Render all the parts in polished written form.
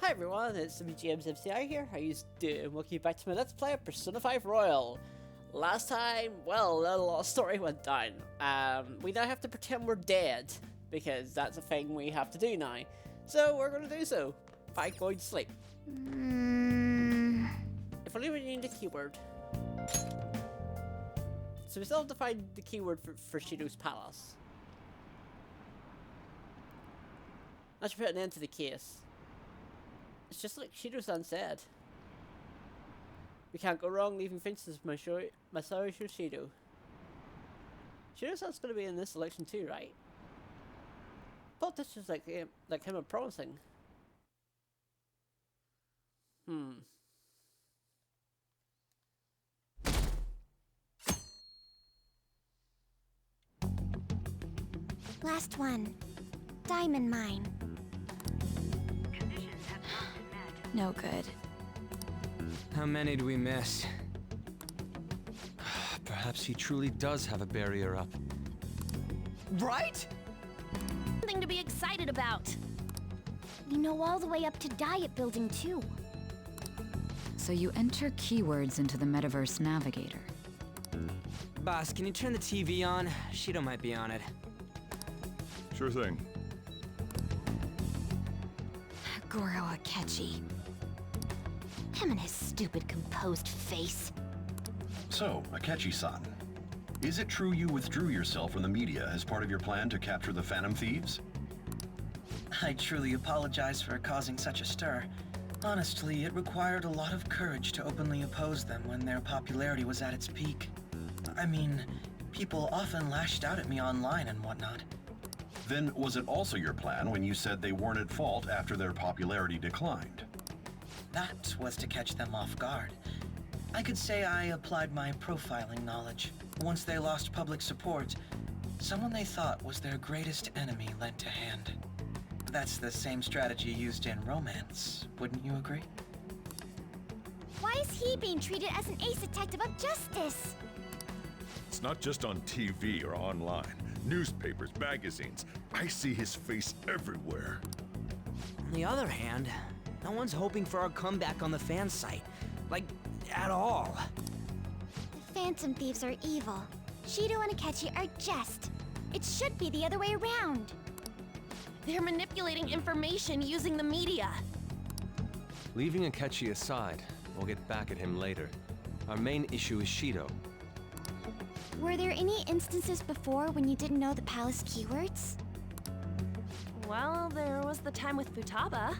Hi everyone, it's James MCI here. How you doing? Welcome back to my Let's Play of Persona 5 Royal. Last time, well, a lot of story went down. We now have to pretend we're dead, because that's a thing we have to do now. So we're going to do so, by going to sleep. If only we need a keyword. So we still have to find the keyword for Shido's palace. I should put an end to the case. It's just like Shido-san said. We can't go wrong leaving Princess Masaru Shido. Shido-san's going to be in this election too, right? Politicians like him are promising. Last one. Diamond mine. Conditions have not been met. No good. How many do we miss? Perhaps he truly does have a barrier up. Right? Something to be excited about. You know all the way up to Diet Building too. So you enter keywords into the Metaverse Navigator. Boss, can you turn the TV on? Shido might be on it. Sure thing. Goro Akechi. Him and his stupid composed face. So, Akechi-san, is it true you withdrew yourself from the media as part of your plan to capture the Phantom Thieves? I truly apologize for causing such a stir. Honestly, it required a lot of courage to openly oppose them when their popularity was at its peak. I mean, people often lashed out at me online and whatnot. Then was it also your plan when you said they weren't at fault after their popularity declined? That was to catch them off guard. I could say I applied my profiling knowledge. Once they lost public support, someone they thought was their greatest enemy lent a hand. That's the same strategy used in romance, wouldn't you agree? Why is he being treated as an ace detective of justice? It's not just on TV or online. Newspapers, magazines. I see his face everywhere. On the other hand, no one's hoping for our comeback on the fan site. Like, at all. The Phantom Thieves are evil. Shido and Akechi are just. It should be the other way around. They're manipulating information using the media. Leaving Akechi aside, we'll get back at him later. Our main issue is Shido. Were there any instances before when you didn't know the palace keywords? Well, there was the time with Futaba.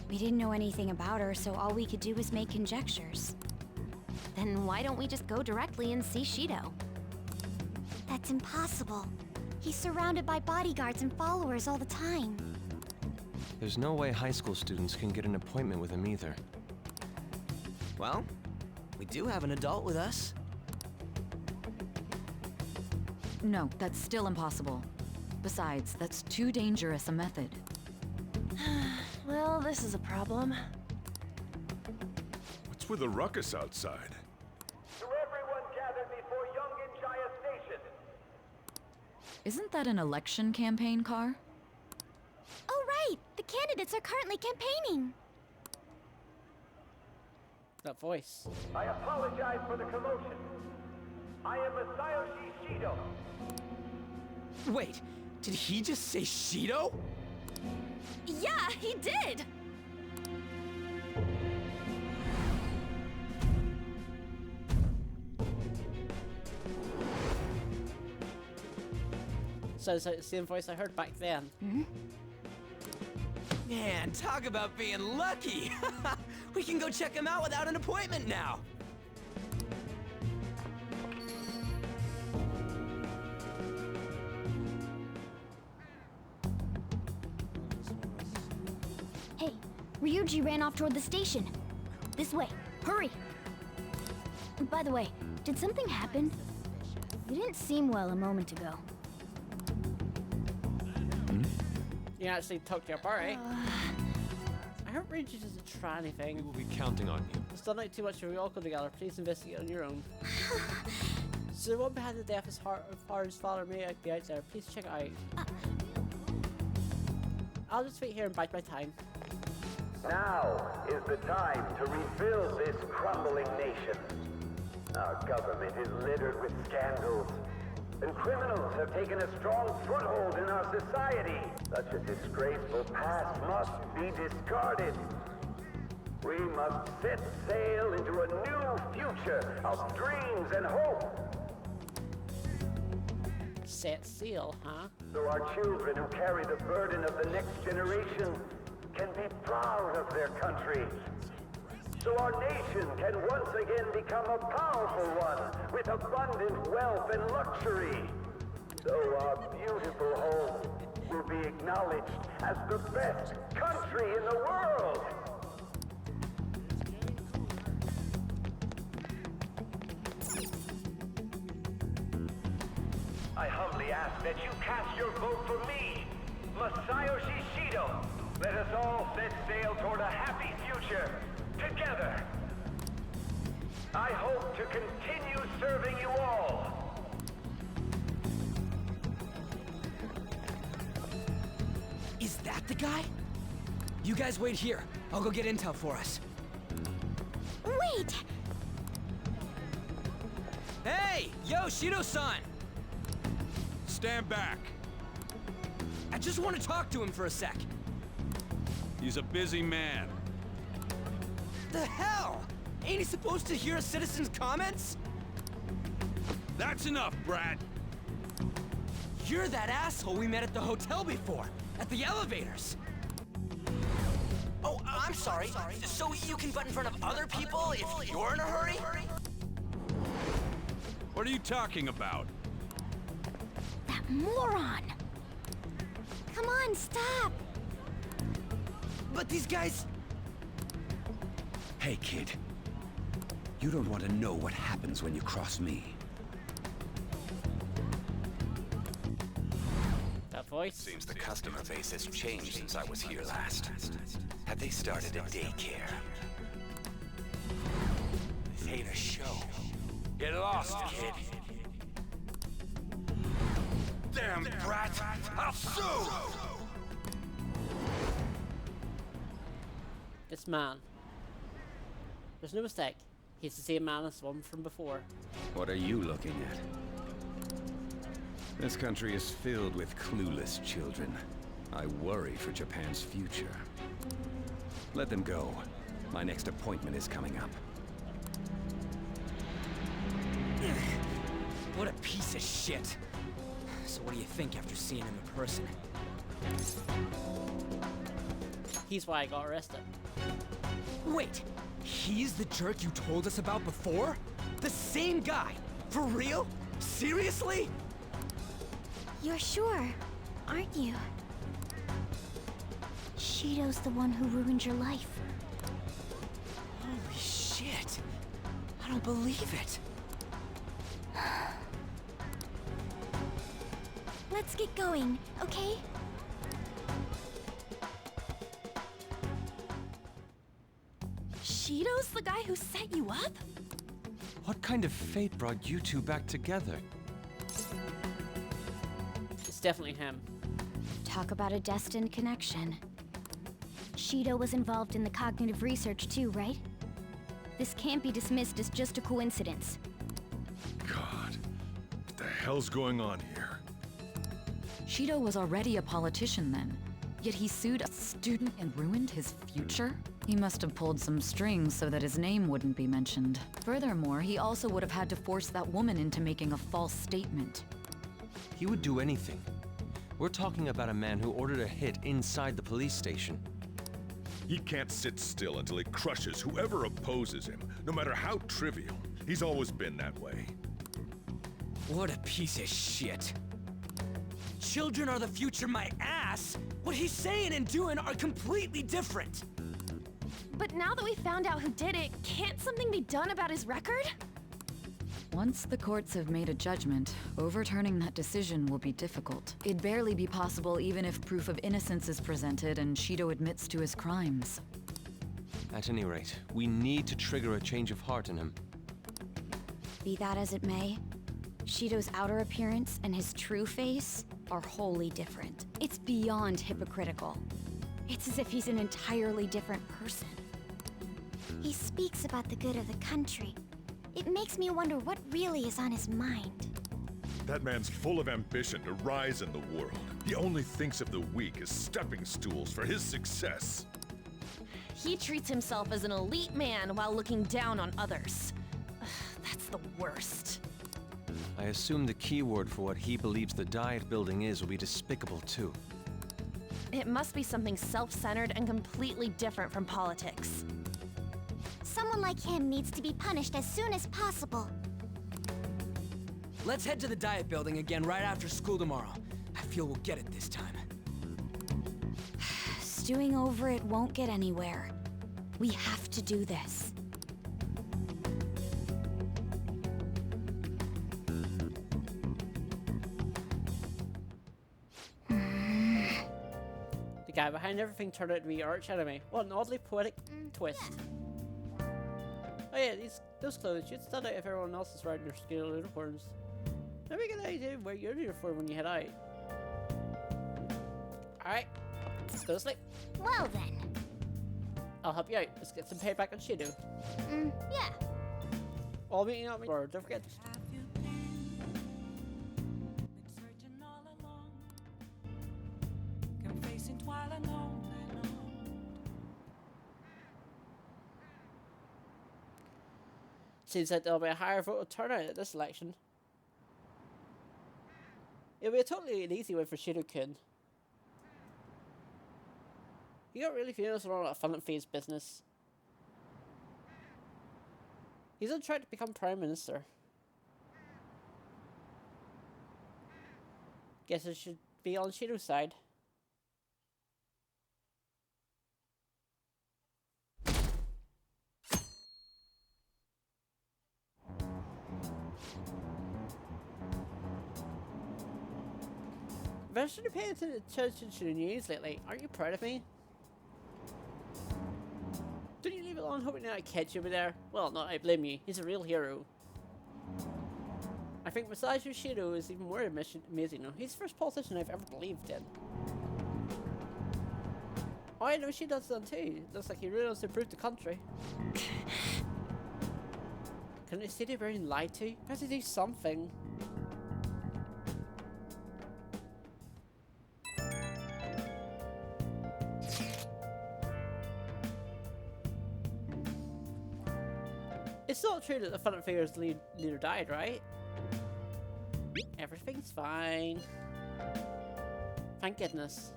We didn't know anything about her, so all we could do was make conjectures. Then why don't we just go directly and see Shido? That's impossible. He's surrounded by bodyguards and followers all the time. There's no way high school students can get an appointment with him either. Well, we do have an adult with us. No, that's still impossible. Besides, that's too dangerous a method. Well, this is a problem. What's with the ruckus outside? To everyone gathered before Yongin Jaya Station. Isn't that an election campaign car? Oh right! The candidates are currently campaigning! That voice. I apologize for the commotion. I am Masayoshi Shido. Wait, did he just say Shido? Yeah, he did! So it's the same voice I heard back then. Man, talk about being lucky! We can go check him out without an appointment now! Hey, Ryuji ran off toward the station. This way, hurry! By the way, did something happen? You didn't seem well a moment ago. You can actually talk to your party. I hope Ryuji doesn't try anything. We will be counting on you. It's done out too much if we all go together. Please investigate on your own. So the one behind the death is Haru's father may be out there. Please check it out. I'll just wait here and bide my time. Now is the time to rebuild this crumbling nation. Our government is littered with scandals, and criminals have taken a strong foothold in our society. Such a disgraceful past must be discarded. We must set sail into a new future of dreams and hope. Set sail, huh? So our children who carry the burden of the next generation can be proud of their country. So our nation can once again become a powerful one with abundant wealth and luxury. So our beautiful home will be acknowledged as the best country in the world. I humbly ask that you cast your vote for me, Masayoshi Shido. Let us all set sail toward a happy future, together. I hope to continue serving you all. Is that the guy? You guys wait here. I'll go get intel for us. Wait! Hey! Yo, Shido-san! Stand back. I just want to talk to him for a sec. He's a busy man. The hell? Ain't he supposed to hear a citizen's comments? That's enough, Brad. You're that asshole we met at the hotel before, at the elevators. Oh, I'm sorry. So you can butt in front of other people if you're in a hurry? What are you talking about? That moron! Come on, stop! But these guys... Hey, kid. You don't want to know what happens when you cross me. That voice? Seems the customer base has changed since I was here last. Have they started a daycare? This ain't a show. Get lost, kid. Damn brat! I'll sue! This man. There's no mistake. He's the same man as the one from before. What are you looking at? This country is filled with clueless children. I worry for Japan's future. Let them go. My next appointment is coming up. What a piece of shit. So what do you think after seeing him in person? He's why I got arrested. Wait, he's the jerk you told us about before? The same guy? For real? Seriously? You're sure, aren't you? Shido's the one who ruined your life. Holy shit. I don't believe it. Let's get going, okay? Shido's the guy who set you up? What kind of fate brought you two back together? It's definitely him. Talk about a destined connection. Shido was involved in the cognitive research too, right? This can't be dismissed as just a coincidence. God, what the hell's going on here? Shido was already a politician then, yet he sued a student and ruined his future? He must have pulled some strings so that his name wouldn't be mentioned. Furthermore, he also would have had to force that woman into making a false statement. He would do anything. We're talking about a man who ordered a hit inside the police station. He can't sit still until he crushes whoever opposes him, no matter how trivial. He's always been that way. What a piece of shit. Children are the future, my ass! What he's saying and doing are completely different! But now that we found out who did it, can't something be done about his record? Once the courts have made a judgment, overturning that decision will be difficult. It'd barely be possible even if proof of innocence is presented and Shido admits to his crimes. At any rate, we need to trigger a change of heart in him. Be that as it may, Shido's outer appearance and his true face are wholly different. It's beyond hypocritical. It's as if he's an entirely different person. He speaks about the good of the country. It makes me wonder what really is on his mind. That man's full of ambition to rise in the world. He only thinks of the weak as stepping stools for his success. He treats himself as an elite man while looking down on others. That's the worst. I assume the keyword for what he believes the Diet Building is will be despicable too. It must be something self-centered and completely different from politics. Someone like him needs to be punished as soon as possible. Let's head to the Diet Building again right after school tomorrow. I feel we'll get it this time. Stewing over it won't get anywhere. We have to do this. The guy behind everything turned out to be your arch enemy. What an oddly poetic twist. Yeah. Oh yeah, those clothes, you'd stand out if everyone else is wearing their scale uniforms. Maybe a good idea to wear your uniform when you head out. Alright, let's go to sleep. Well then. I'll help you out. Let's get some payback on Shido. Yeah. All meeting up or don't forget. Seems like there'll be a higher vote turnout at this election. It'll be a totally an easy way for Shido-kun. He got really famous around that Fun and Phase business. He's on track to become Prime Minister. Guess it should be on Shido's side. I've actually paid attention to the news lately. Aren't you proud of me? Don't you leave it alone hoping that I catch you over there? Well, not I blame you. He's a real hero. I think Masashi Shido is even more amazing though. He's the first politician I've ever believed in. Oh, I know she does that too. Looks like he really wants to improve the country. Couldn't the city being lied to? Has to do something. It's not true that the Fun and Figures leader died, right? Everything's fine. Thank goodness.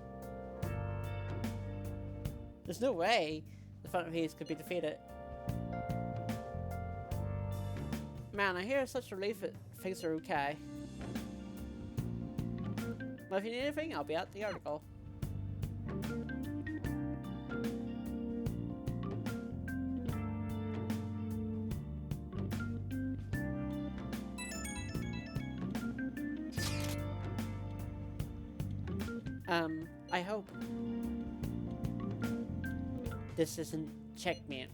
There's no way the Fun and Figures could be defeated. Man, I hear it's such a relief that things are okay. Well, if you need anything, I'll be at the article. I hope this isn't checkmate.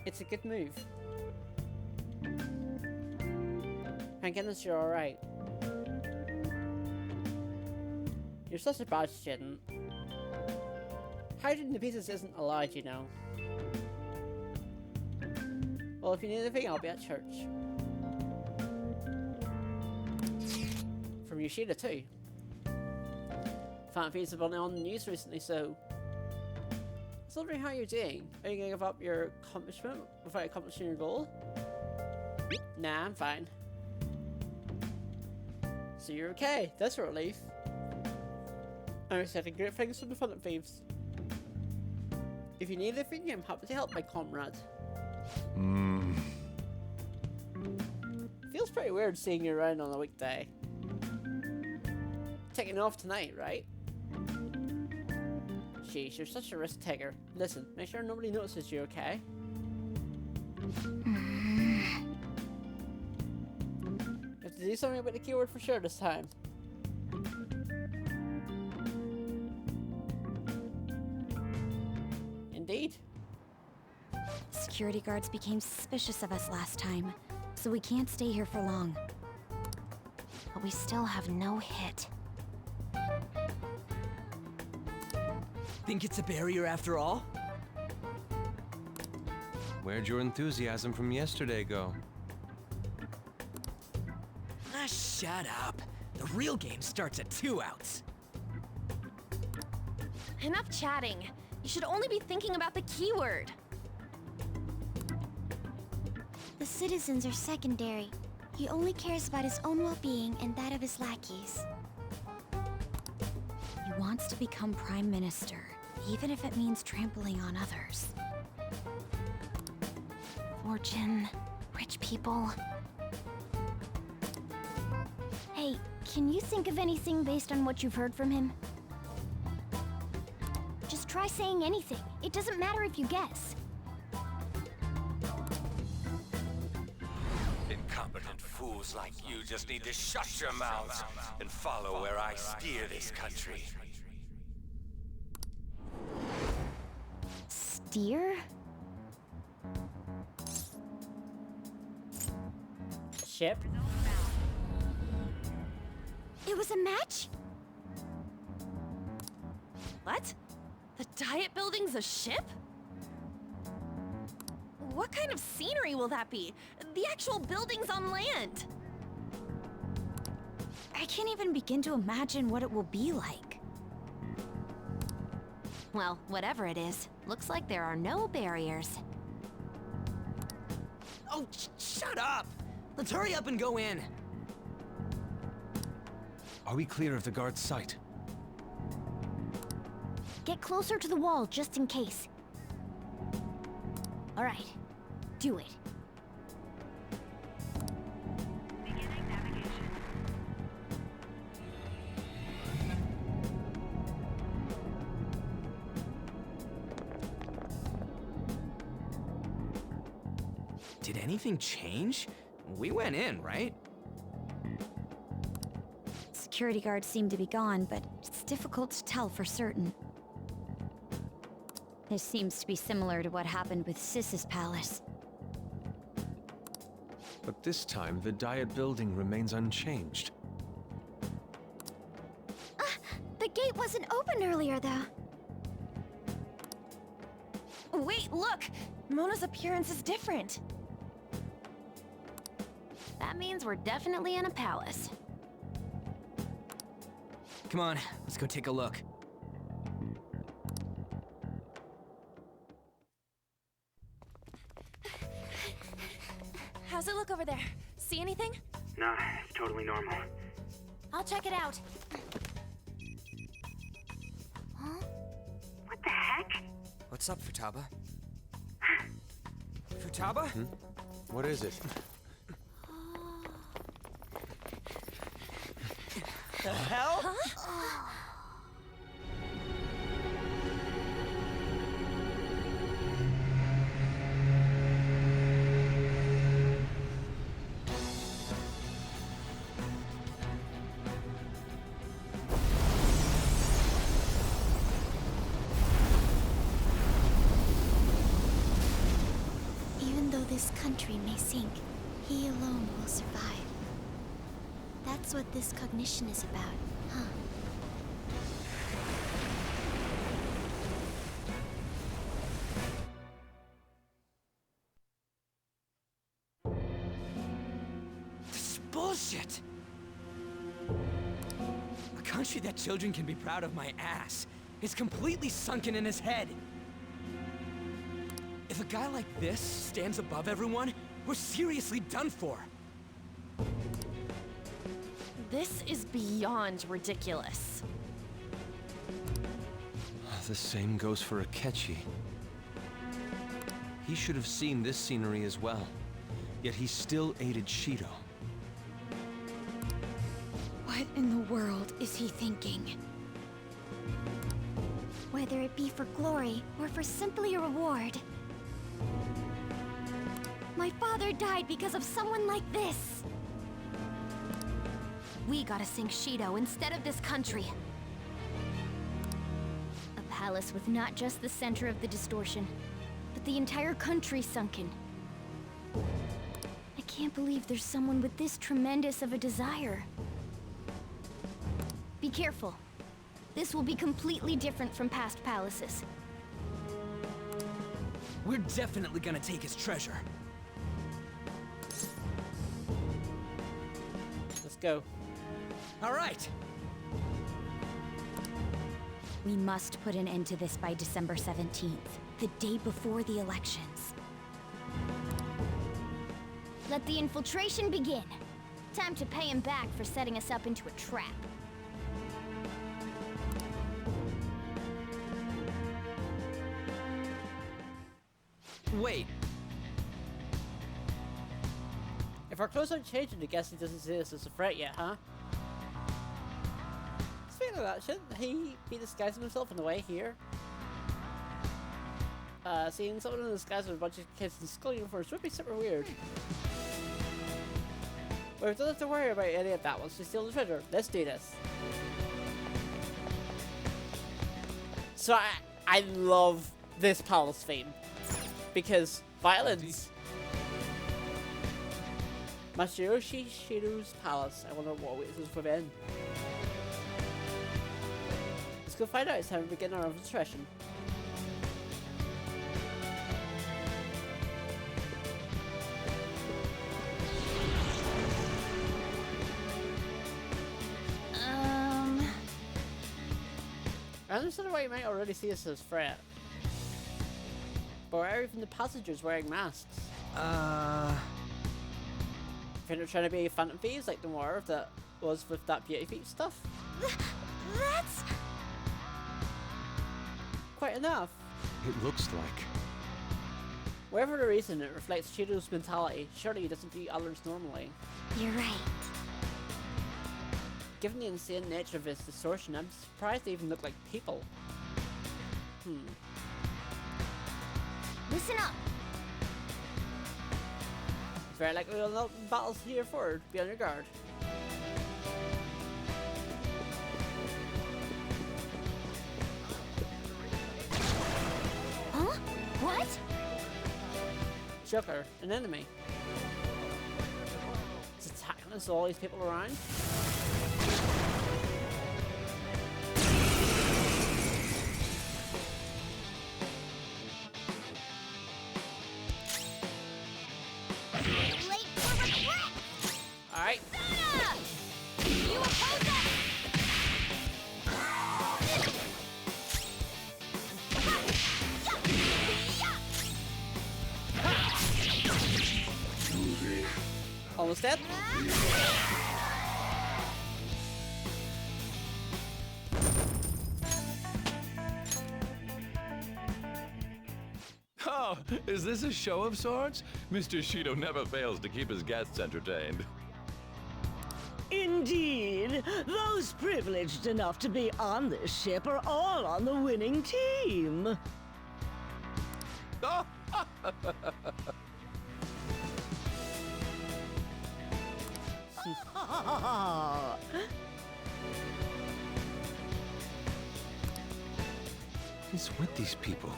It's a good move. Thank goodness you're alright. You're such a bad student. Hiding the pieces isn't allowed, you know. Well, if you need anything, I'll be at church. From Yoshida too. Fan feeds have been on the news recently, so I was wondering how you're doing. Are you gonna give up your accomplishment without accomplishing your goal? Nah, I'm fine. So you're okay. That's a relief. I'm expecting great things from the Fun and Thieves. If you need anything, I'm happy to help my comrade. Feels pretty weird seeing you around on a weekday. Taking off tonight, right? Sheesh, you're such a risk taker. Listen, make sure nobody notices you, okay? You have to do something about the keyword for sure this time. Indeed. Security guards became suspicious of us last time, so we can't stay here for long. but we still have no hit. Think it's a barrier after all? Where'd your enthusiasm from yesterday go? Ah, shut up. The real game starts at 2 outs. Enough chatting. You should only be thinking about the keyword. The citizens are secondary. He only cares about his own well-being and that of his lackeys. He wants to become Prime Minister, even if it means trampling on others. Fortune, rich people. Hey, can you think of anything based on what you've heard from him? Just try saying anything. It doesn't matter if you guess. Incompetent fools like you just need to shut your mouths and follow where I steer this country. Steer? Ship? It was a match? What? The Diet Building's a ship? What kind of scenery will that be? The actual building's on land. I can't even begin to imagine what it will be like. Well, whatever it is, looks like there are no barriers. Oh, shut up! Let's hurry up and go in. Are we clear of the guard's sight? Get closer to the wall, just in case. All right, do it. Did anything change? We went in, right? Security guards seem to be gone, but it's difficult to tell for certain. This seems to be similar to what happened with Sis's palace. But this time, the Diet Building remains unchanged. The gate wasn't open earlier, though. Wait, look! Mona's appearance is different. That means we're definitely in a palace. Come on, let's go take a look. How's it look over there? See anything? Nah, it's totally normal. I'll check it out. Huh? What the heck? What's up, Futaba? Futaba? What is it? The hell? Even though this country may sink, he alone will survive. That's what this cognition is about, huh? This is bullshit! A country that children can be proud of my ass is completely sunken in his head. If a guy like this stands above everyone, we're seriously done for. This is beyond ridiculous. The same goes for Akechi. He should have seen this scenery as well, yet he still aided Shido. What in the world is he thinking? Whether it be for glory or for simply a reward. My father died because of someone like this. We gotta sink Shido instead of this country. A palace with not just the center of the distortion, but the entire country sunken. I can't believe there's someone with this tremendous of a desire. careful. This will be completely different from past palaces. We're definitely gonna take his treasure. Let's go. All right. We must put an end to this by December 17th, the day before the elections. Let the infiltration begin. Time to pay him back for setting us up into a trap. Wait. If our clothes aren't changing, I guess he doesn't see us as a threat yet, huh? Speaking of that, shouldn't he be disguising himself in a way here? Seeing someone in disguise with a bunch of kids in school uniforms would be super weird. But we don't have to worry about any of that once we steal the treasure. Let's do this. So I love this palace theme. Because violence. Masayoshi Shiro's palace. I wonder what awaits us within. Let's go find out. It's time to begin our infiltration. I understand why you might already see us as a threat. But why are even the passengers wearing masks? I think they're trying to be Phantom Thieves like the war that was with that Beauty Thief stuff? That's... Quite enough. It looks like. Whatever the reason, it reflects Shiro's mentality. Surely he doesn't treat others normally. You're right. Given the insane nature of his distortion, I'm surprised they even look like people. Listen up. It's very likely we'll know battles here forward. Be on your guard. Huh? What? Joker, an enemy. It's attacking us, all these people around. Alright. You oppose us! Almost dead. Oh, is this a show of sorts? Mr. Shido never fails to keep his guests entertained. Indeed. Those privileged enough to be on this ship are all on the winning team. What's with these people?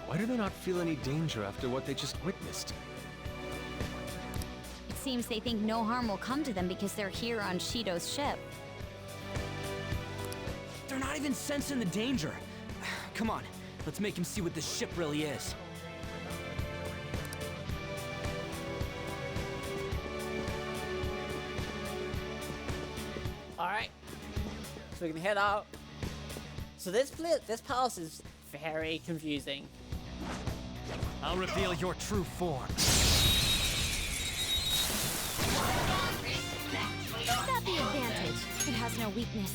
Why do they not feel any danger after what they just witnessed? It seems they think no harm will come to them because they're here on Shido's ship. They're not even sensing the danger. Come on, let's make him see what this ship really is. Alright. So we can head out. So this palace is very confusing. I'll reveal your true form. Not the advantage. It has no weakness.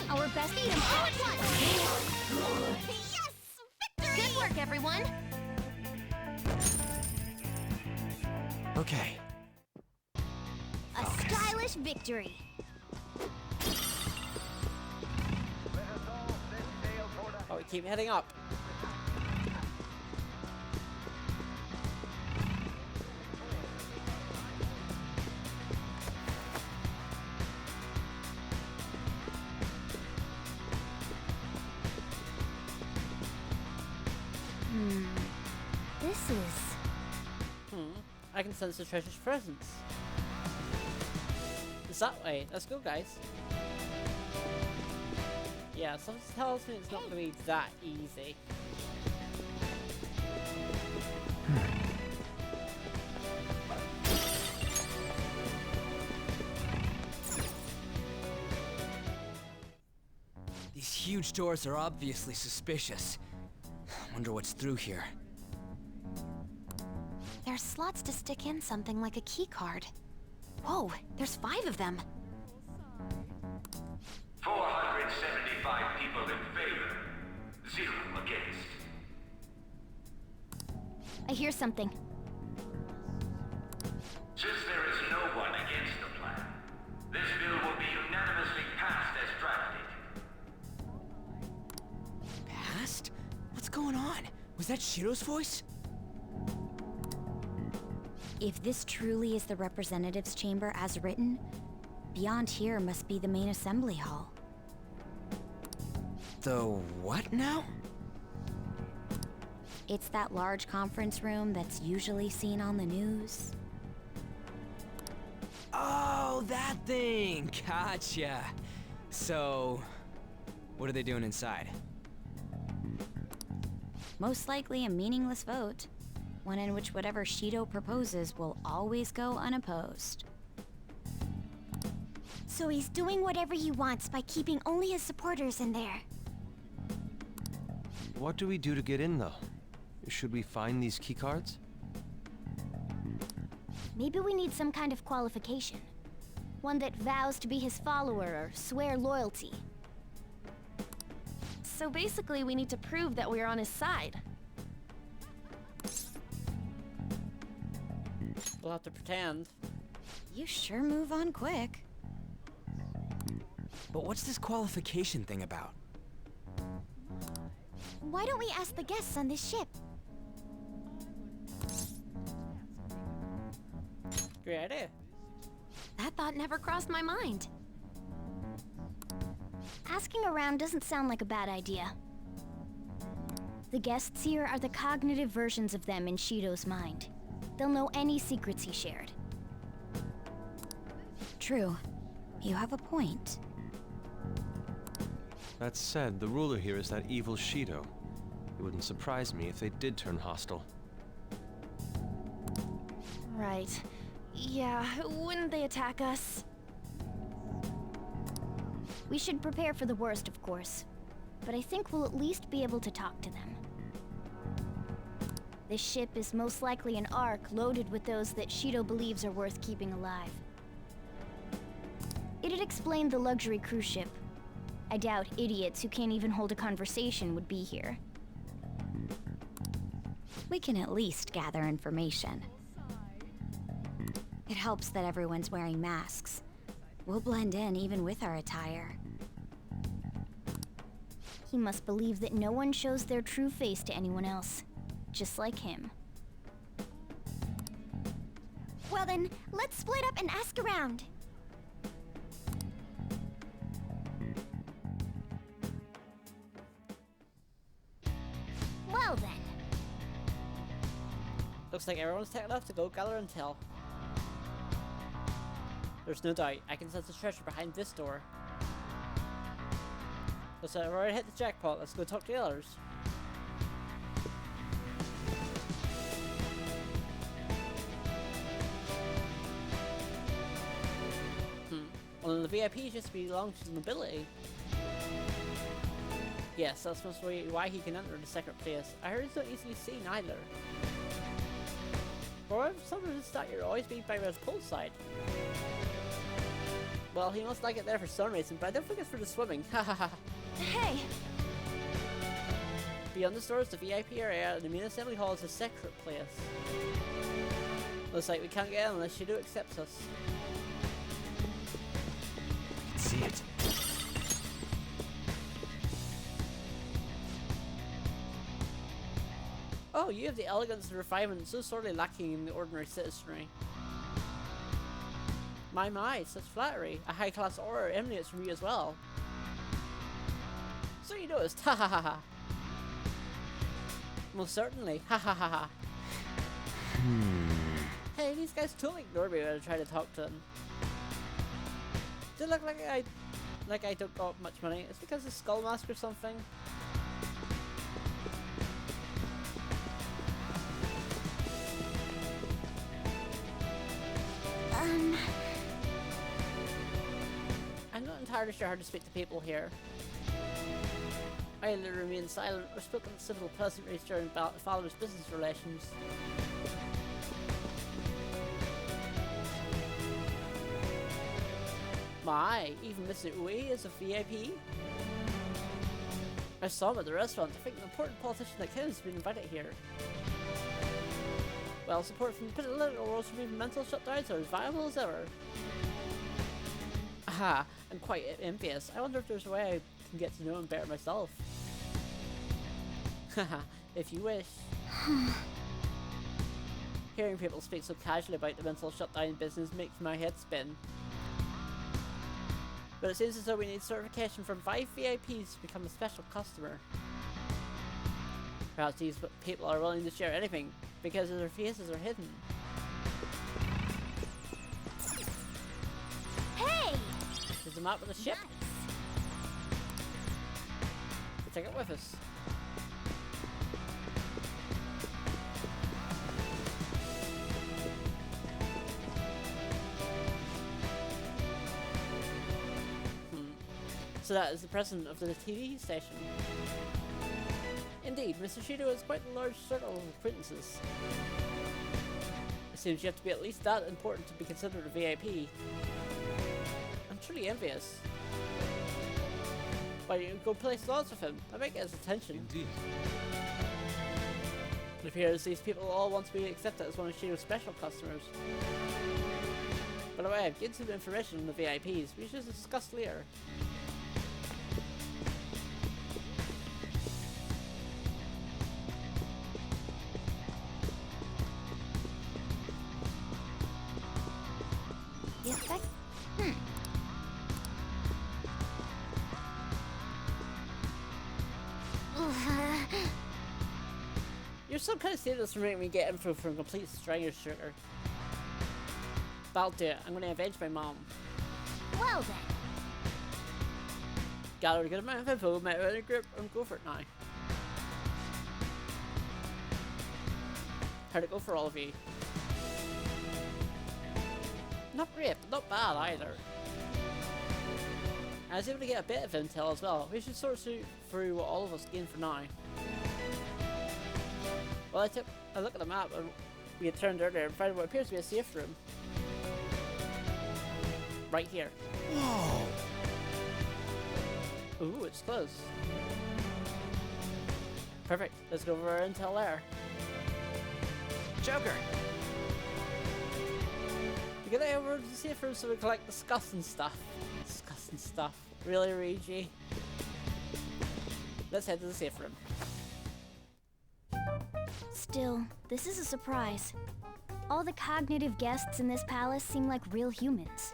Our best item all at once! Yes! Victory! Good work, everyone! Okay. A stylish victory. Oh, we keep heading up. This is... I can sense the treasure's presence. It's that way. Let's go, guys. Yeah, something tells me it's not gonna be that easy. These huge doors are obviously suspicious. Wonder what's through here. There's slots to stick in something like a key card. Whoa, there's 5 of them. 475 people in favor, 0 against. I hear something. Since there is no one against the plan, this bill will be unanimously passed as drafted. Past? What's going on? Was that Shiro's voice? If this truly is the representatives' chamber as written, beyond here must be the main assembly hall. The what now? It's that large conference room that's usually seen on the news. Oh, that thing! Gotcha. So, what are they doing inside? Most likely a meaningless vote. One in which whatever Shido proposes will always go unopposed. So he's doing whatever he wants by keeping only his supporters in there. What do we do to get in, though? Should we find these keycards? Maybe we need some kind of qualification. One that vows to be his follower or swear loyalty. So basically, we need to prove that we're on his side. We'll have to pretend. You sure move on quick. But what's this qualification thing about? Why don't we ask the guests on this ship? Great idea. That thought never crossed my mind. Asking around doesn't sound like a bad idea. The guests here are the cognitive versions of them in Shido's mind. They'll know any secrets he shared. True. You have a point. That said, the ruler here is that evil Shido. It wouldn't surprise me if they did turn hostile. Right. Yeah, wouldn't they attack us? We should prepare for the worst, of course. But I think we'll at least be able to talk to them. This ship is most likely an Ark loaded with those that Shido believes are worth keeping alive. It'd explain the luxury cruise ship. I doubt idiots who can't even hold a conversation would be here. We can at least gather information. It helps that everyone's wearing masks. We'll blend in even with our attire. He must believe that no one shows their true face to anyone else. Just like him. Well then, let's split up and ask around. Well then. Looks like everyone's taken off to go gather intel. There's no doubt, I can sense the treasure behind this door. Looks like I've already hit the jackpot, let's go talk to the others. Well, the VIP just belongs to the nobility. Yes, that's must be why he can enter the secret place. I heard it's not easily seen either. Or some of his statue always be by his pole side. Well, he must like it there for some reason, but I don't think it's for the swimming. Hahaha. Hey! Beyond the stores, the VIP area, and the main assembly hall is a secret place. Looks like we can't get in unless Shido accepts us. See it. Oh, you have the elegance and refinement so sorely lacking in the ordinary citizenry. My, such flattery. A high-class aura emanates from you as well. So you noticed, ha ha ha ha. Most certainly, ha ha ha ha. Hey, these guys totally ignored me when I tried to talk to them. They look like like I don't got much money. It's because of Skull Mask or something. I'm not entirely sure how to speak to people here. I either remain silent or spoke in civil pleasantries during father's business relations. My, even Mr. Ue is a VIP? I saw him at the restaurant. I think an important politician like him has been invited here. Well, support from the political world for mental shutdowns are as viable as ever. Aha, I'm quite envious. I wonder if there's a way I can get to know him better myself. Haha, if you wish. Hearing people speak so casually about the mental shutdown business makes my head spin. But it seems as though we need certification from 5 VIPs to become a special customer. Perhaps these people are willing to share anything because their faces are hidden. Hey! There's a map of the ship. We'll take it with us. So that is the president of the TV station. Indeed, Mr. Shido has quite a large circle of acquaintances. It seems you have to be at least that important to be considered a VIP. I'm truly envious. Why don't you go play slots with him? I might get his attention. Indeed. It appears these people all want to be accepted as one of Shido's special customers. By the way, I've given some information on the VIPs. We should discuss later. You're so kind of serious for making me get info from a complete stranger sugar. That'll do it. I'm gonna avenge my mom. Well then. Gather a good amount of info, met with a group, and go for it now. How'd it go for all of you? Not great, but not bad either. I was able to get a bit of intel as well. We should sort through what all of us gained for now. Well, I took a look at the map and we had turned earlier and found what appears to be a safe room. Right here. Whoa! Ooh, it's close. Perfect. Let's go over our intel there. Joker! We get over to the safe room so we collect disgusting stuff. Disgusting stuff. Really, Luigi? Let's head to the safe room. Still, this is a surprise. All the cognitive guests in this palace seem like real humans.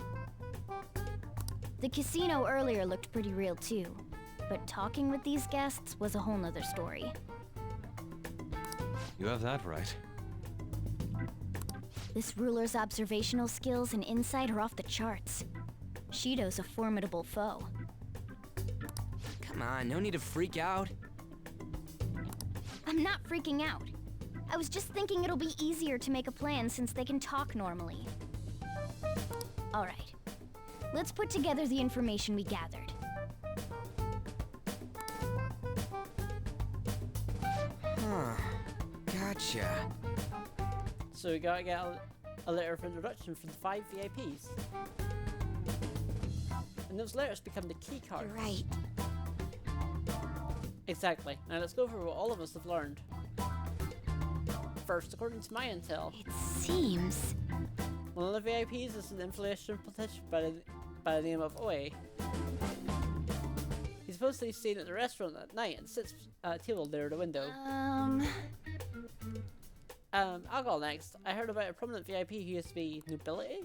The casino earlier looked pretty real too, but talking with these guests was a whole nother story. You have that right. This ruler's observational skills and insight are off the charts. Shido's a formidable foe. Come on, no need to freak out. I'm not freaking out. I was just thinking it'll be easier to make a plan since they can talk normally. Alright. Let's put together the information we gathered. Huh. Gotcha. So we gotta get a letter of introduction from the 5 VIPs. And those letters become the key cards. You're right. Exactly. Now let's go over what all of us have learned. First, according to my intel, It seems... one of the VIPs is an influential politician by the name of Oe. He's supposedly seen at the restaurant at night and sits at a table near the window. I'll go next. I heard about a prominent VIP who used to be nobility.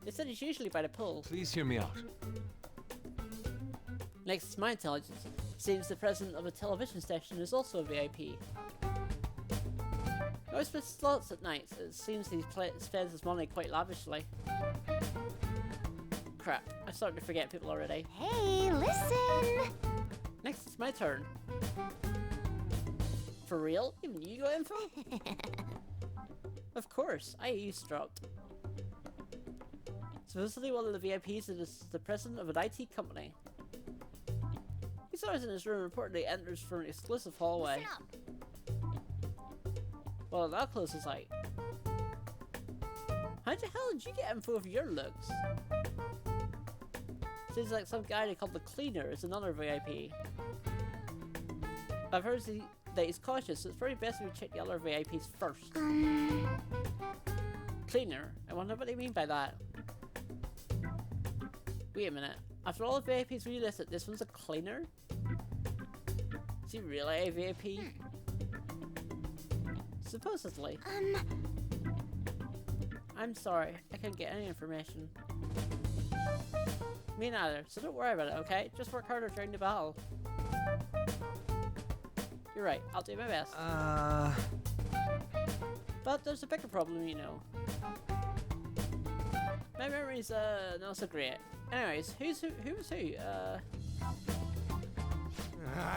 They said he's usually by the pool. Please hear me out. Next to my intelligence, seems the president of a television station is also a VIP. He always plays slots at night, so it seems he spends his money quite lavishly. crap. I'm starting to forget people already. Hey, listen! Next, it's my turn. For real? Even you got info? Of course, I eavesdropped. Supposedly one of the VIPs is the president of an IT company. He saw us in his room and reportedly enters from an exclusive hallway. Well, that'll close his sight. How the hell did you get info of your looks? Seems like some guy they call the Cleaner is another VIP. I've heard that he's cautious, so it's probably best if we check the other VIPs first. Cleaner? I wonder what they mean by that. Wait a minute. After all the VIPs we listed, this one's a cleaner? Is he really a VIP? Supposedly. I'm sorry, I can't get any information. Me neither, so don't worry about it, okay? Just work harder during the battle. You're right, I'll do my best. But there's a bigger problem, you know. My memory's not so great. Anyways, who was who?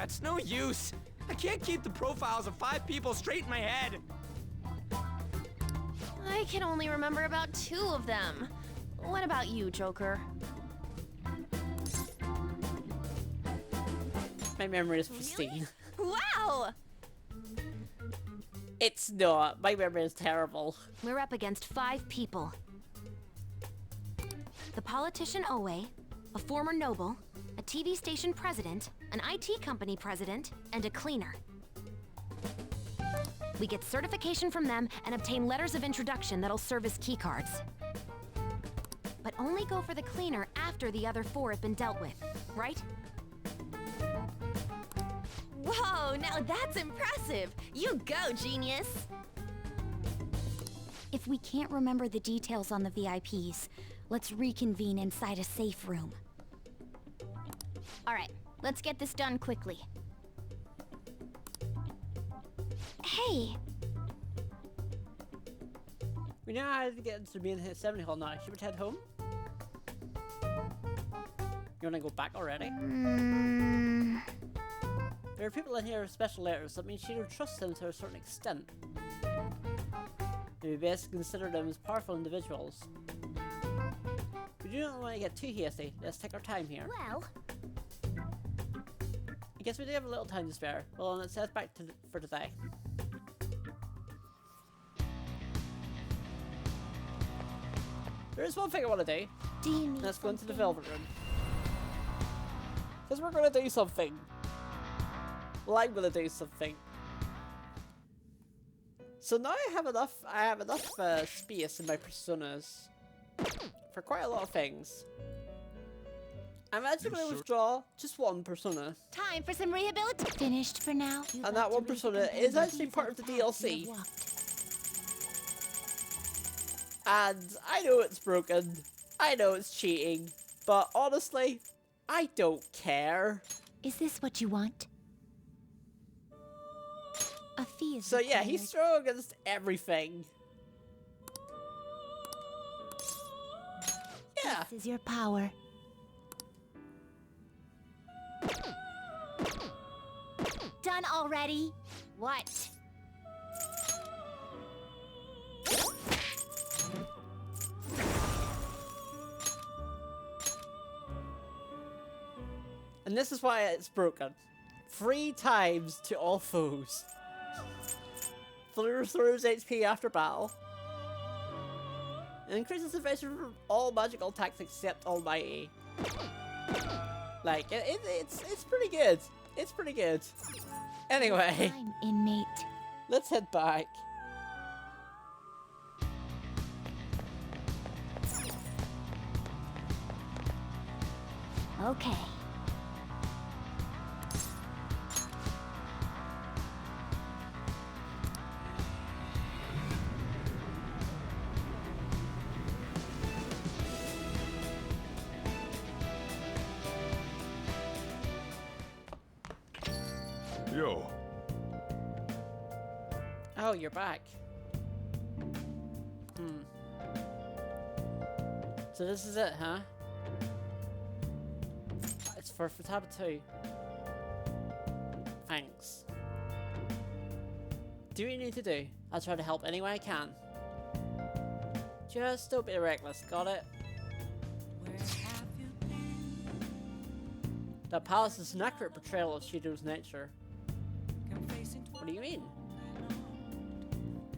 It's no use. I can't keep the profiles of 5 people straight in my head. I can only remember about 2 of them. What about you, Joker? My memory is pristine. Wow! It's not. My memory is terrible. We're up against 5 people. The politician Owe, a former noble, a TV station president, an IT company president, and a cleaner. We get certification from them and obtain letters of introduction that'll serve as keycards. But only go for the cleaner after the other 4 have been dealt with, right? Whoa, now that's impressive! You go, genius! If we can't remember the details on the VIPs, let's reconvene inside a safe room. All right, let's get this done quickly. Hey! We know how to get into the main 70 hall now. Should we head home? You wanna go back already? There are people in here with special letters. That means she don't trust them to a certain extent. Maybe best consider them as powerful individuals. We do not want to get too hasty. Let's take our time here. Well, I guess we do have a little time to spare. Well, let's head back for today. There is one thing I want to do. Do you need Let's go into the something? Velvet Room. Because we're going to do something. Well, I'm going to do something. So now I have enough space in my personas for quite a lot of things. I'm actually going to withdraw just one persona. Time for some rehabilitation. Finished for now. And that one persona is actually part of the DLC. And I know it's broken, I know it's cheating, but honestly, I don't care. Is this what you want? A fee is So yeah, required. he's strong against everything. Yeah. This is your power. Done already? What? And this is why it's broken. 3 times to all foes. Restores HP after battle. It increases evasion from all magical attacks except Almighty. Like, it's pretty good. It's pretty good. Anyway, I'm inmate. let's head back. Okay. Yo. Oh, you're back. So this is it, huh? for Futaba 2. Thanks. Do what you need to do. I'll try to help any way I can. Just don't be reckless, got it? The palace is an accurate portrayal of Shido's nature. What do you mean?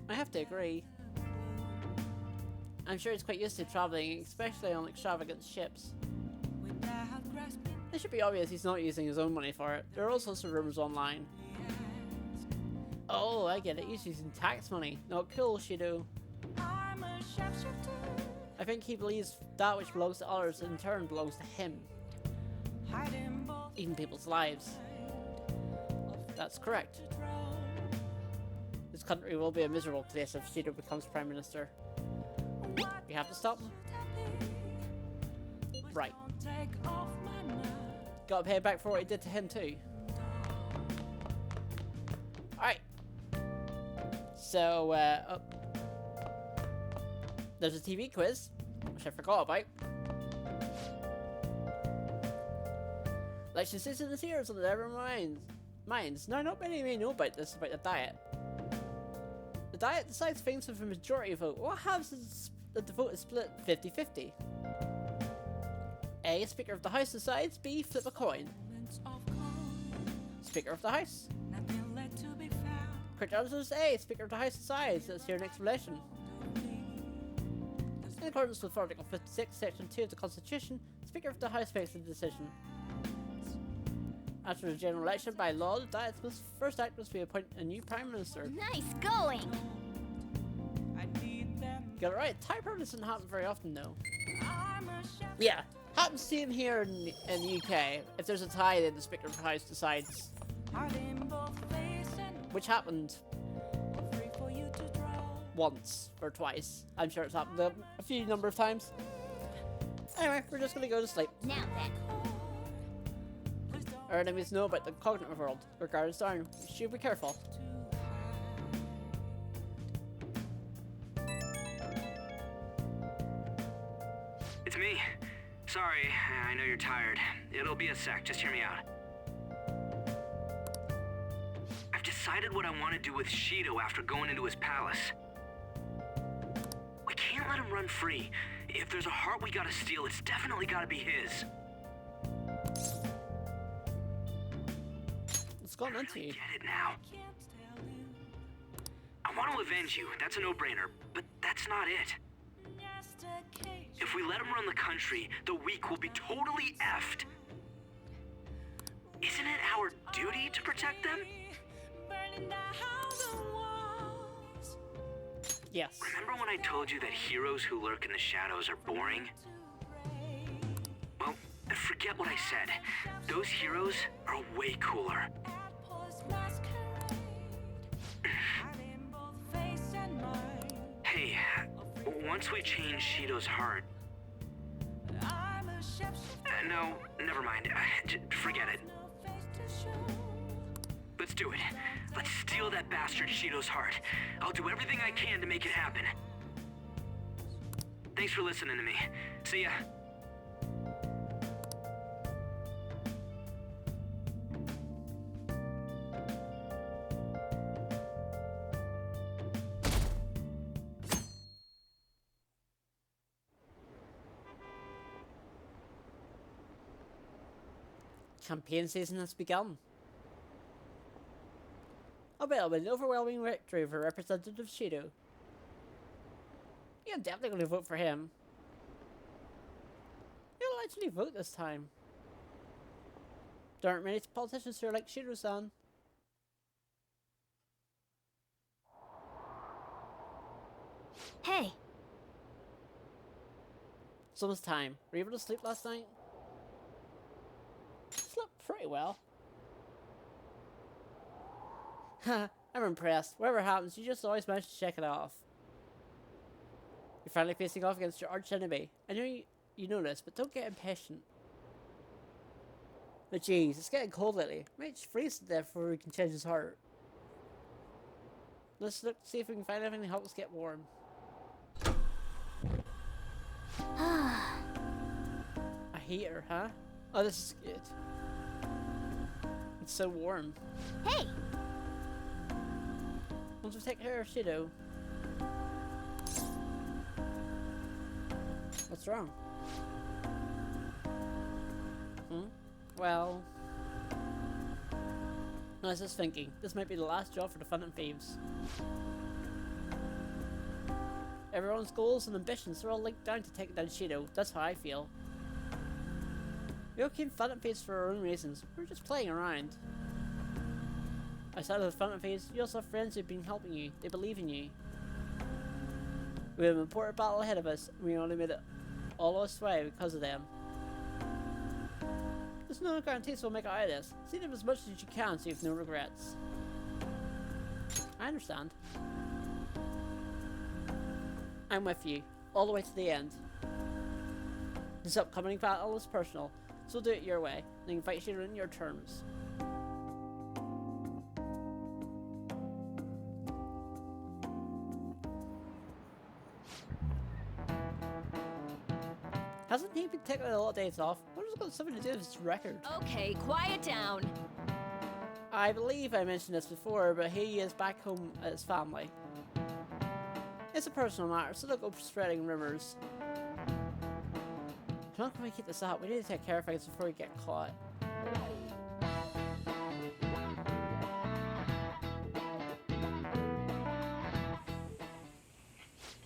I have to agree. I'm sure he's quite used to traveling, especially on extravagant ships. It should be obvious he's not using his own money for it. There are all sorts of rumors online. Oh, I get it. He's using tax money. Not cool, Shido. I think he believes that which belongs to others in turn belongs to him. Even people's lives. That's correct. This country will be a miserable place if Shido becomes Prime Minister. We have to stop him? Right. Gotta pay back for what he did to him too. Alright. So, there's a TV quiz, which I forgot about. Like she says in the series on everyone's minds. Now, not many may know about this, about the diet. The diet decides things with a majority vote. What happens is that the vote is split 50-50. A. Speaker of the House decides. B. Flip a coin. Speaker of the House. Correct answer is A. Speaker of the House decides. Let's hear an explanation. In accordance with Article 56, Section 2 of the Constitution, Speaker of the House makes the decision. After the general election, by law, the Diet's first act must be appoint a new Prime Minister. Nice going! Got it right. Tie problem doesn't happen very often, though. Yeah, happens same here in the UK. If there's a tie, then the Speaker of the House decides. Which happened once or twice. I'm sure it's happened a few number of times. Anyway, we're just gonna go to sleep. Now then. Our enemies know about the cognitive world. Our guard is down. We should be careful. It's me. Sorry, I know you're tired. It'll be a sec, just hear me out. I've decided what I want to do with Shido after going into his palace. We can't let him run free. If there's a heart we gotta steal, it's definitely gotta be his. What's going on to you? Get it now. I want to avenge you, that's a no-brainer, but that's not it. If we let him run the country, the weak will be totally effed. Isn't it our duty to protect them? Yes. Remember when I told you that heroes who lurk in the shadows are boring? Well, forget what I said. Those heroes are way cooler. Hey, once we change Shido's heart... no, never mind. Forget it. Let's do it. Let's steal that bastard Shido's heart. I'll do everything I can to make it happen. Thanks for listening to me. See ya. Campaign season has begun. I bet it'll be an overwhelming victory for Representative Shido. Yeah, I'm definitely going to vote for him. You'll actually vote this time. There aren't many politicians who are like Shido-san. Hey! It's almost time. Were you able to sleep last night? Slept pretty well. Haha, I'm impressed. Whatever happens, you just always manage to check it off. You're finally facing off against your arch enemy. I know you know this, but don't get impatient. But jeez, it's getting cold lately. Might just freeze to death before we can change his heart. Let's look see if we can find anything to help us get warm. A heater, huh? Oh, this is good. It's so warm. Hey! Once we take care of Shido. What's wrong? Well... I was just thinking, this might be the last job for the Phantom Thieves. Everyone's goals and ambitions are all linked down to taking down Shido. That's how I feel. We all came Phantom Thieves for our own reasons. We're just playing around. Outside of the Phantom Thieves, you also have friends who've been helping you. They believe in you. We have an important battle ahead of us, and we only made it all this way because of them. There's no guarantees we'll make it out of this. See them as much as you can so you have no regrets. I understand. I'm with you, all the way to the end. This upcoming battle is personal, so do it your way, and you can fight Shido on your terms. Hasn't he been taking a lot of days off? What has got something to do with his record? Okay, quiet down. I believe I mentioned this before, but he is back home at his family. It's a personal matter, so don't go spreading rumors. How can we keep this up? We need to take care of things before we get caught.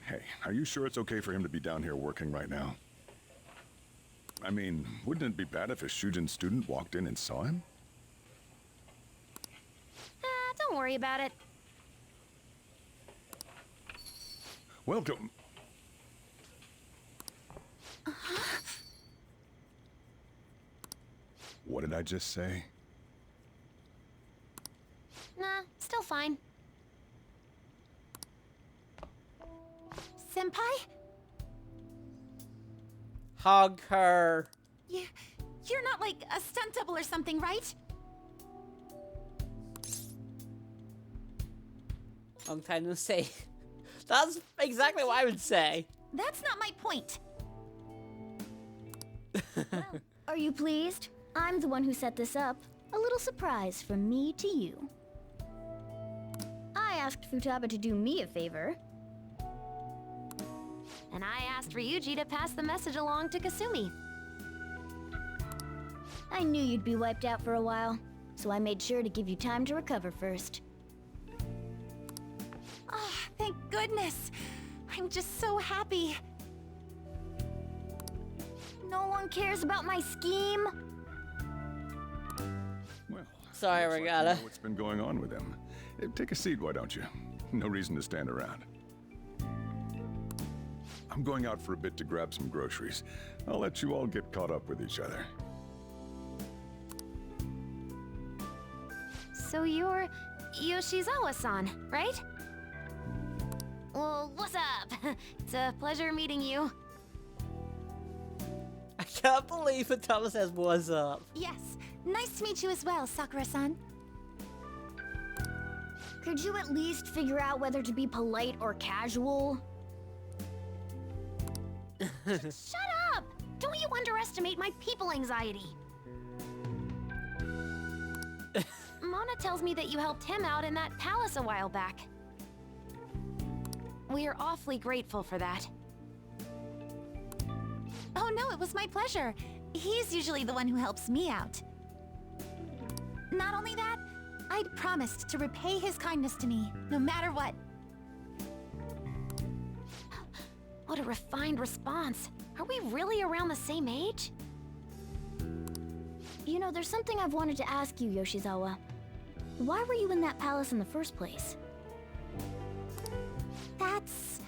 Hey, are you sure it's okay for him to be down here working right now? I mean, wouldn't it be bad if a Shujin student walked in and saw him? Don't worry about it. Welcome. What did I just say? Nah, still fine. Senpai? Hug her. You're not like a stunt double or something, right? I'm trying to say. That's exactly what I would say. That's not my point. Are you pleased? I'm the one who set this up. A little surprise from me to you. I asked Futaba to do me a favor. And I asked Ryuji to pass the message along to Kasumi. I knew you'd be wiped out for a while, so I made sure to give you time to recover first. Oh, thank goodness. I'm just so happy. No one cares about my scheme? Well, sorry, looks like Regata. you know what's been going on with him. Take a seat, why don't you? No reason to stand around. I'm going out for a bit to grab some groceries. I'll let you all get caught up with each other. So you're Yoshizawa-san, right? Well, what's up? It's a pleasure meeting you. I can't believe Futaba says what's up. Yes, nice to meet you as well, Sakura-san. Could you at least figure out whether to be polite or casual? Shut up! Don't you underestimate my people anxiety. Mona tells me that you helped him out in that palace a while back. We're awfully grateful for that. Oh no, it was my pleasure. He's usually the one who helps me out. Not only that, I'd promised to repay his kindness to me, no matter what. What a refined response. Are we really around the same age? You know, there's something I've wanted to ask you, Yoshizawa. Why were you in that palace in the first place? That's...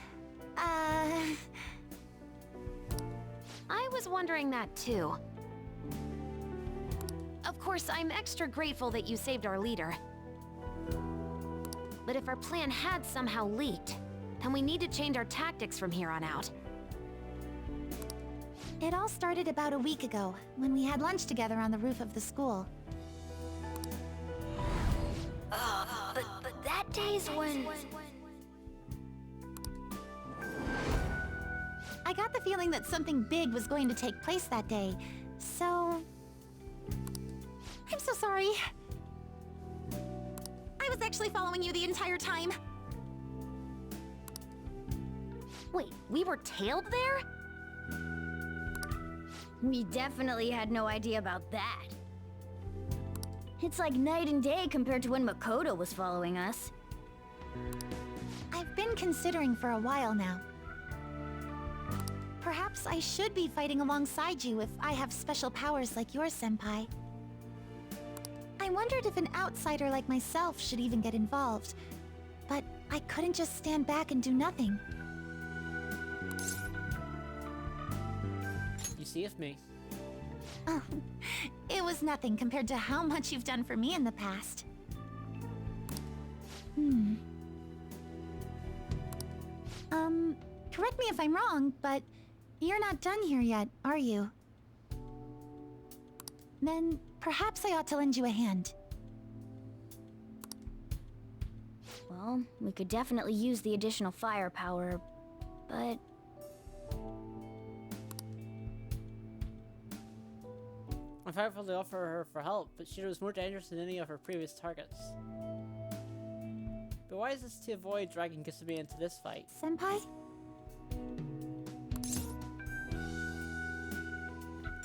I was wondering that too. Of course, I'm extra grateful that you saved our leader. But if our plan had somehow leaked, then we need to change our tactics from here on out. It all started about a week ago, when we had lunch together on the roof of the school. But that day's when... I got the feeling that something big was going to take place that day, so I'm so sorry. I was actually following you the entire time. Wait, we were tailed there? We definitely had no idea about that. It's like night and day compared to when Makoto was following us. I've been considering for a while now. Perhaps I should be fighting alongside you if I have special powers like yours, Senpai. I wondered if an outsider like myself should even get involved, but I couldn't just stand back and do nothing. You saved me. Oh, it was nothing compared to how much you've done for me in the past. Correct me if I'm wrong, but you're not done here yet, are you? Then perhaps I ought to lend you a hand. Well, we could definitely use the additional firepower, but... I thankfully offer her for help, but she was more dangerous than any of her previous targets. But why is this to avoid dragging Kasumi into this fight? Senpai?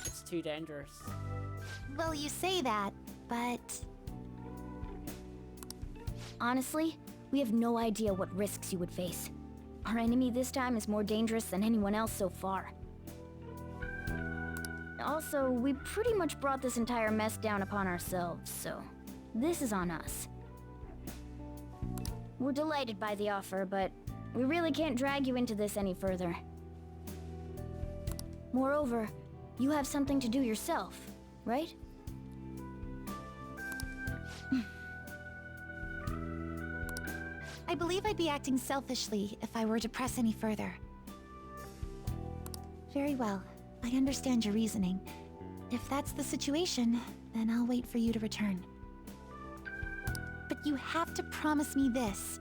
It's too dangerous. Well, you say that, but... Honestly, we have no idea what risks you would face. Our enemy this time is more dangerous than anyone else so far. Also, we pretty much brought this entire mess down upon ourselves, so this is on us. We're delighted by the offer, but we really can't drag you into this any further. Moreover, you have something to do yourself, right? I believe I'd be acting selfishly if I were to press any further. Very well. I understand your reasoning. If that's the situation, then I'll wait for you to return. But you have to promise me this.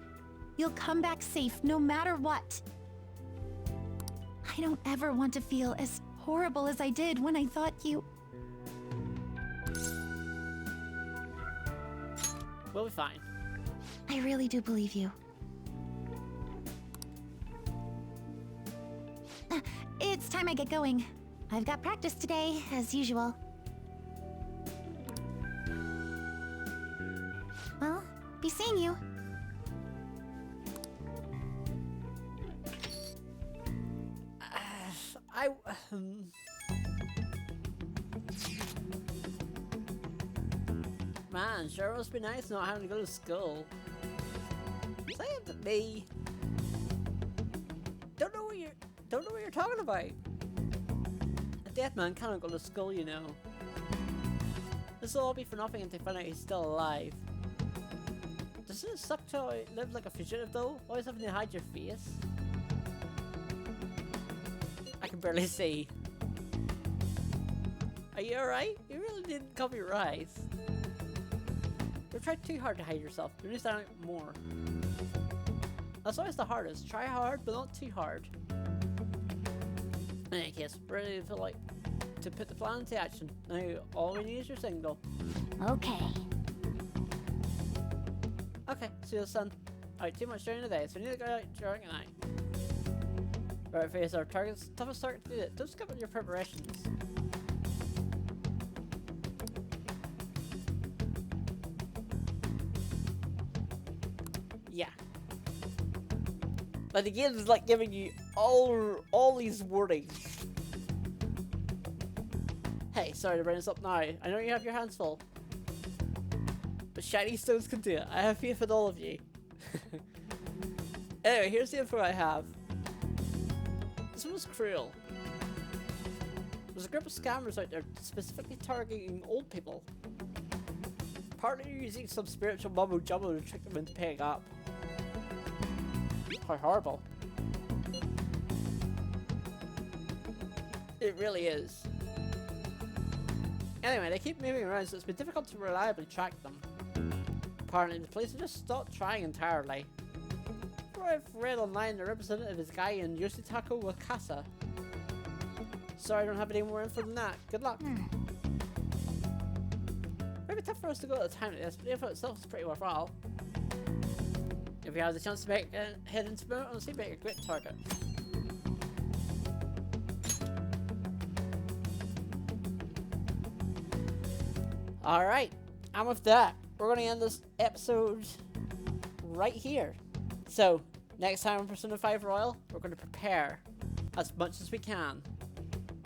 You'll come back safe no matter what. I don't ever want to feel as horrible as I did when I thought you... We'll be fine. I really do believe you. It's time I get going. I've got practice today, as usual. Well, be seeing you. Man, sure must be nice not having to go to school. Say it to me. Don't know what you're talking about. A dead man cannot go to school, you know. This will all be for nothing until they find out he's still alive. Doesn't it suck to live like a fugitive though? Always having to hide your face? I can barely see. Are you alright? You really didn't cover your eyes. Don't try too hard to hide yourself. You need to stand out more. That's always the hardest. Try hard, but not too hard. In any case, really feel like to put the plan into action. Now, all we need is your signal. Okay. Okay, see you, son. Alright, too much during the day, so we need to go out during the night. Right, face our target's toughest target to do it. Don't skip on your preparations. Yeah. Like the game is like giving you all these warnings. Hey, sorry to bring this up now. I know you have your hands full. But shiny stones can do it. I have faith in all of you. Anyway, here's the info I have. This one was cruel. There's a group of scammers out there specifically targeting old people. Partly using some spiritual mumbo jumbo to trick them into paying up. How horrible. It really is. Anyway, they keep moving around, so it's been difficult to reliably track them. Apparently, the police have just stopped trying entirely. From what I've read online, the representative is a guy in Yoshitaka Wakasa. Sorry, I don't have any more info than that. Good luck. Maybe be tough for us to go at the time of this, but the info itself is pretty worthwhile. If you have the chance to make a hidden spirit, honestly, make a great target. Alright, and with that, we're going to end this episode right here. So, next time on Persona 5 Royal, we're going to prepare as much as we can.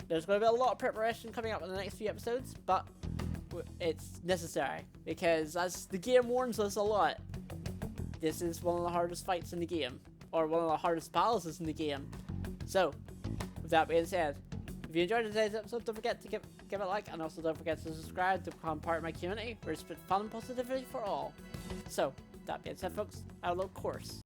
There's going to be a lot of preparation coming up in the next few episodes, but it's necessary, because as the game warns us a lot, this is one of the hardest fights in the game, or one of the hardest battles in the game. So, with that being said, if you enjoyed today's episode, don't forget to give it a like, and also don't forget to subscribe to become part of my community, where it's fun and positivity for all. So, with that being said, folks, I will of course